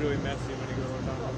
really messy when you go around.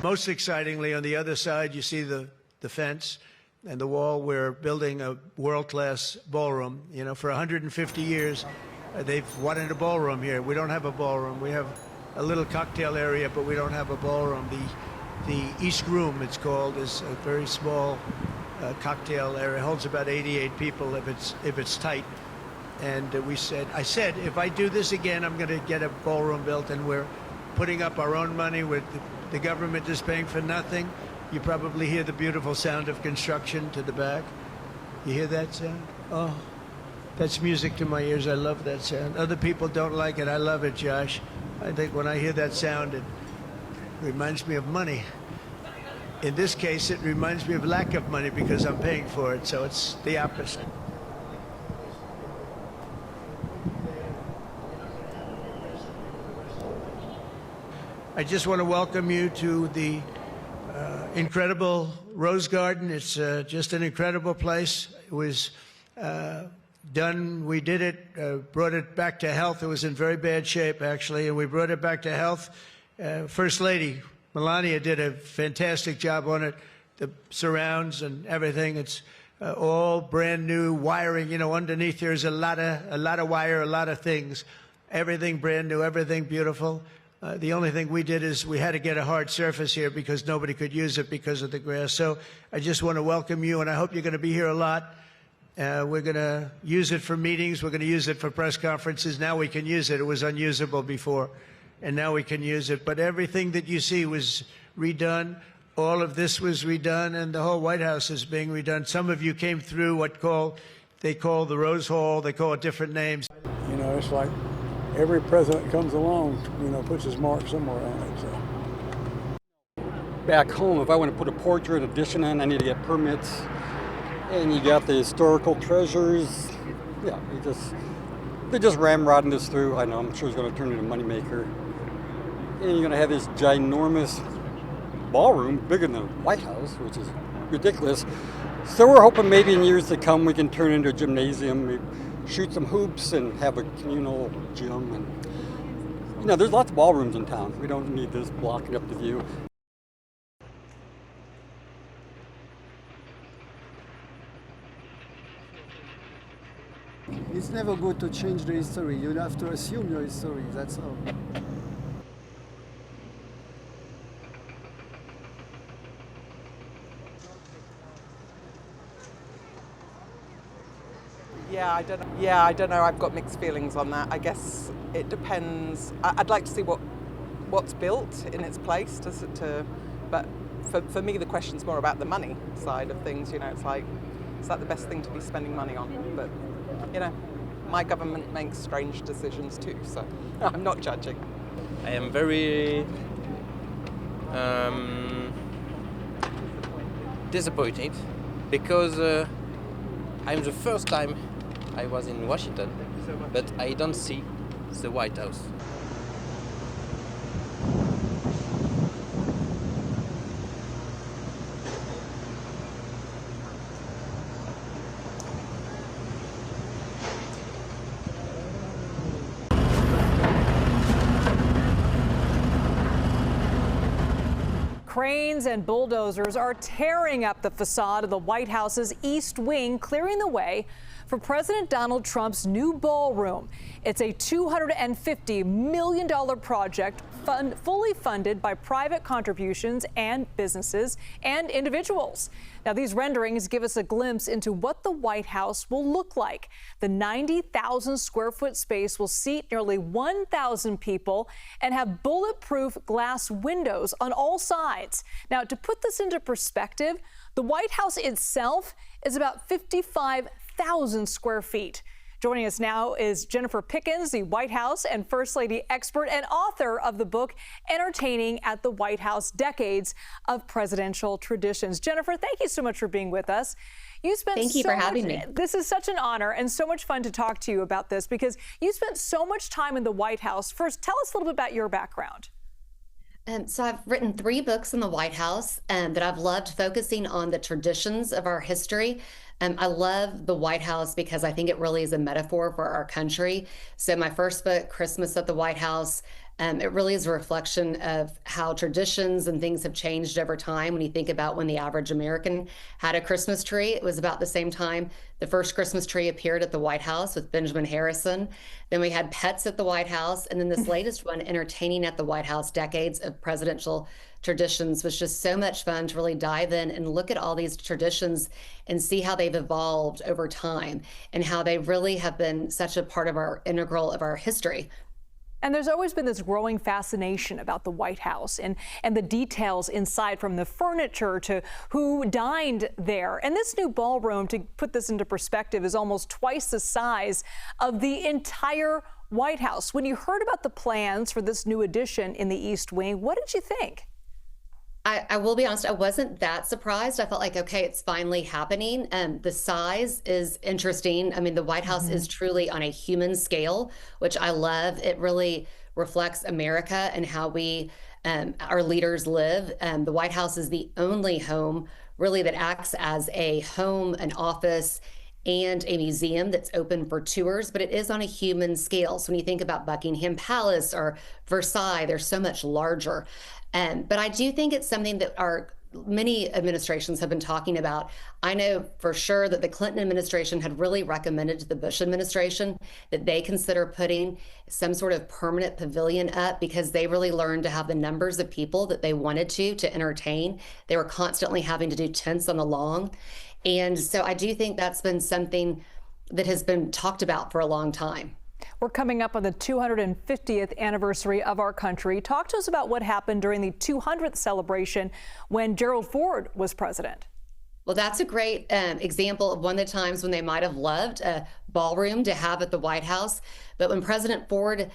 Most excitingly, on the other side, you see the fence and the wall. We're building a world-class ballroom. You know, for 150 years, they've wanted a ballroom here. We don't have a ballroom. We have a little cocktail area, but we don't have a ballroom. The East Room, it's called, is a very small cocktail area. It holds about 88 people if it's tight. And I said, if I do this again, I'm going to get a ballroom built, and we're putting up our own money. With the government is paying for nothing. You probably hear the beautiful sound of construction to the back. You hear that sound? Oh, that's music to my ears. I love that sound. Other people don't like it. I love it, Josh. I think when I hear that sound, it reminds me of money. In this case, it reminds me of lack of money because I'm paying for it, so it's the opposite. I just want to welcome you to the incredible Rose Garden. It's just an incredible place. It was done, we did it, brought it back to health. It was in very bad shape, actually, and we brought it back to health. First Lady Melania did a fantastic job on it. The surrounds and everything, it's all brand new wiring. You know, underneath there's a lot of wire, a lot of things. Everything brand new, everything beautiful. The only thing we did is we had to get a hard surface here because nobody could use it because of the grass. So I just want to welcome you, and I hope you're going to be here a lot. We're going to use it for meetings. We're going to use it for press conferences. Now we can use it. It was unusable before, and now we can use it. But everything that you see was redone. All of this was redone, and the whole White House is being redone. Some of you came through they call the Rose Hall. They call it different names. You know, it's like every president comes along, you know, puts his mark somewhere on it. So. Back home, if I want to put a portrait addition in, I need to get permits. And you got the historical treasures. Yeah, they're just ramrodding this through. I know, I'm sure it's going to turn into a moneymaker. And you're going to have this ginormous ballroom, bigger than the White House, which is ridiculous. So we're hoping maybe in years to come we can turn it into a gymnasium. We shoot some hoops and have a communal gym. And, you know, there's lots of ballrooms in town. We don't need this blocking up the view. It's never good to change the history. You have to assume your history, that's all. Yeah, I don't know. I've got mixed feelings on that. I guess it depends. I'd like to see what's built in its place. But for me, the question's more about the money side of things. You know, it's like, is that the best thing to be spending money on? But you know, my government makes strange decisions too, so I'm not judging. I am very disappointed because I'm the first time I was in Washington, but I don't see the White House. Cranes and bulldozers are tearing up the facade of the White House's East Wing, clearing the way for President Donald Trump's new ballroom. It's a $250 million project fully funded by private contributions and businesses and individuals. Now, these renderings give us a glimpse into what the White House will look like. The 90,000 square foot space will seat nearly 1,000 people and have bulletproof glass windows on all sides. Now, to put this into perspective, the White House itself is about 55,000 square feet. Joining us now is Jennifer Pickens, the White House and First Lady expert and author of the book, Entertaining at the White House, Decades of Presidential Traditions. Jennifer, thank you so much for being with us. Thank you for having me. This is such an honor and so much fun to talk to you about this because you spent so much time in the White House. First, tell us a little bit about your background. So I've written 3 books in the White House that I've loved, focusing on the traditions of our history. I love the White House because I think it really is a metaphor for our country. So my first book, Christmas at the White House, it really is a reflection of how traditions and things have changed over time. When you think about when the average American had a Christmas tree, it was about the same time the first Christmas tree appeared at the White House with Benjamin Harrison. Then we had pets at the White House. And then this latest one, Entertaining at the White House, Decades of Presidential Traditions, was just so much fun to really dive in and look at all these traditions and see how they've evolved over time and how they really have been such a part of our integral of our history. And there's always been this growing fascination about the White House and the details inside, from the furniture to who dined there. And this new ballroom, to put this into perspective, is almost twice the size of the entire White House. When you heard about the plans for this new addition in the East Wing, what did you think? I will be honest, I wasn't that surprised. I felt like, okay, it's finally happening. The size is interesting. I mean, the White House is truly on a human scale, which I love. It really reflects America and how we, our leaders live. The White House is the only home really that acts as a home, an office, and a museum that's open for tours, but it is on a human scale. So when you think about Buckingham Palace or Versailles, they're so much larger. But I do think it's something that many administrations have been talking about. I know for sure that the Clinton administration had really recommended to the Bush administration that they consider putting some sort of permanent pavilion up because they really learned to have the numbers of people that they wanted to entertain. They were constantly having to do tents on the lawn. And so I do think that's been something that has been talked about for a long time. We're coming up on the 250th anniversary of our country. Talk to us about what happened during the 200th celebration when Gerald Ford was president. Well, that's a great example of one of the times when they might have loved a ballroom to have at the White House. But when President Ford,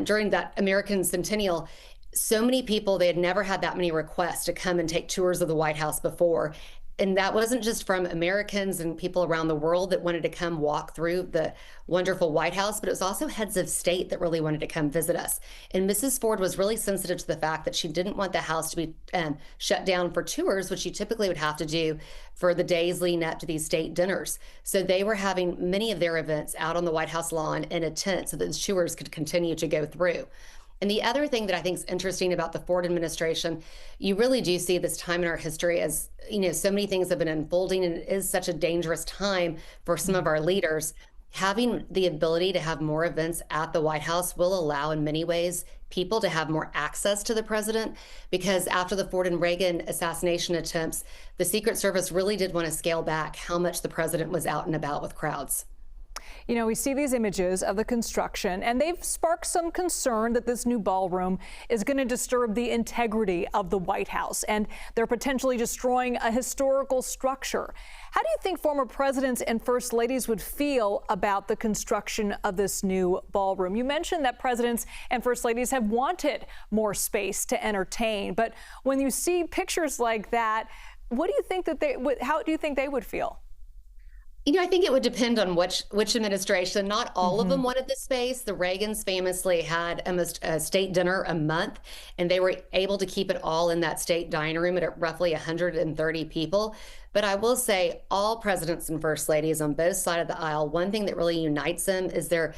during that American Centennial, so many people, they had never had that many requests to come and take tours of the White House before. And that wasn't just from Americans and people around the world that wanted to come walk through the wonderful White House, but it was also heads of state that really wanted to come visit us. And Mrs. Ford was really sensitive to the fact that she didn't want the house to be shut down for tours, which you typically would have to do for the days leading up to these state dinners. So they were having many of their events out on the White House lawn in a tent so that the tours could continue to go through. And the other thing that I think is interesting about the Ford administration, you really do see this time in our history as, so many things have been unfolding, and it is such a dangerous time for some of our leaders. Having the ability to have more events at the White House will allow, in many ways, people to have more access to the president, because after the Ford and Reagan assassination attempts, the Secret Service really did want to scale back how much the president was out and about with crowds. We see these images of the construction, and they've sparked some concern that this new ballroom is going to disturb the integrity of the White House, and they're potentially destroying a historical structure. How do you think former presidents and first ladies would feel about the construction of this new ballroom? You mentioned that presidents and first ladies have wanted more space to entertain, but when you see pictures like that, what do you think how do you think they would feel? I think it would depend on which administration. Not all of them wanted the space. The Reagans famously had almost a state dinner a month, and they were able to keep it all in that state dining room at roughly 130 people. But I will say all presidents and first ladies on both sides of the aisle, one thing that really unites them is their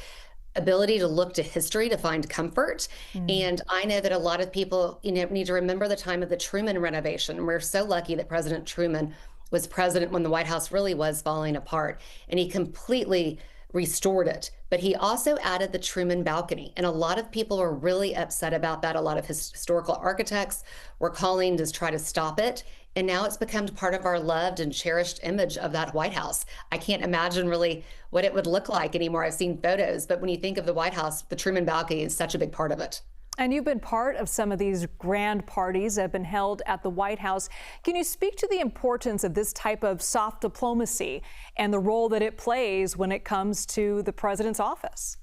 ability to look to history to find comfort. And I know that a lot of people, need to remember the time of the Truman renovation. We're so lucky that President Truman was president when the White House really was falling apart, and he completely restored it. But he also added the Truman balcony, and a lot of people are really upset about that. A lot of historical architects were calling to try to stop it, and now it's become part of our loved and cherished image of that White House. I can't imagine really what it would look like anymore. I've seen photos, but when you think of the White House, the Truman balcony is such a big part of it. And you've been part of some of these grand parties that have been held at the White House. Can you speak to the importance of this type of soft diplomacy and the role that it plays when it comes to the president's office?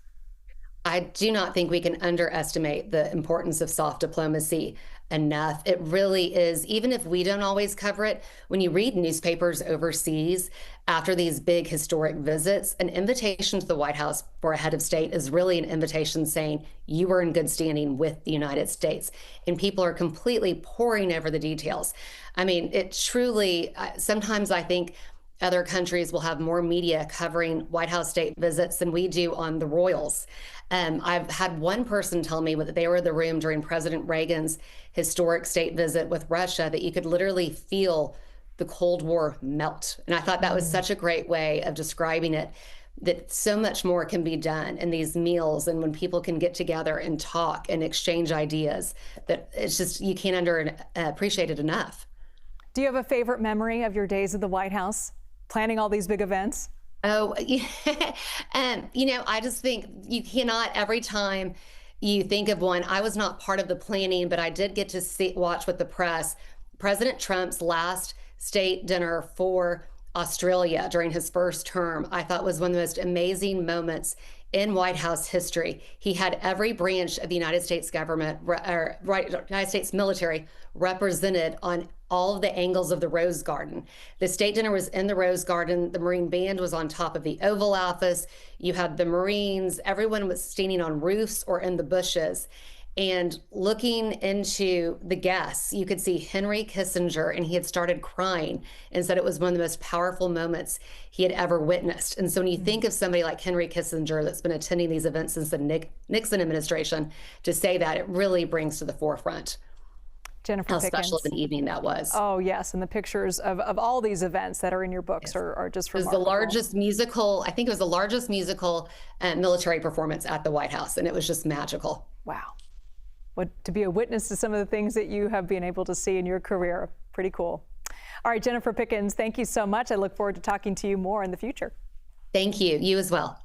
I do not think we can underestimate the importance of soft diplomacy enough. It really is, even if we don't always cover it, when you read newspapers overseas after these big historic visits, an invitation to the White House for a head of state is really an invitation saying you are in good standing with the United States. And people are completely poring over the details. I mean, it truly, sometimes I think other countries will have more media covering White House state visits than we do on the royals. I've had one person tell me that they were in the room during President Reagan's historic state visit with Russia, that you could literally feel the Cold War melt. And I thought that was such a great way of describing it, that so much more can be done in these meals and when people can get together and talk and exchange ideas, that it's just, you can't appreciate it enough. Do you have a favorite memory of your days at the White House, planning all these big events? Oh, yeah. I just think you cannot, every time you think of one, I was not part of the planning, but I did get to watch with the press President Trump's last state dinner for Australia during his first term. I thought was one of the most amazing moments in White House history. He had every branch of the United States government, United States military, represented on all of the angles of the Rose Garden. The state dinner was in the Rose Garden. The Marine Band was on top of the Oval Office. You had the Marines. Everyone was standing on roofs or in the bushes. And looking into the guests, you could see Henry Kissinger, and he had started crying and said it was one of the most powerful moments he had ever witnessed. And so when you think of somebody like Henry Kissinger that's been attending these events since the Nixon administration, to say that, it really brings to the forefront Jennifer how Pickens. special of an evening that was. Oh, yes. And the pictures of all these events that are in your books are just remarkable. It was the largest musical, I think it was the largest musical military performance at the White House, and it was just magical. Wow. To be a witness to some of the things that you have been able to see in your career. Pretty cool. All right, Jennifer Pickens, thank you so much. I look forward to talking to you more in the future. Thank you. You as well.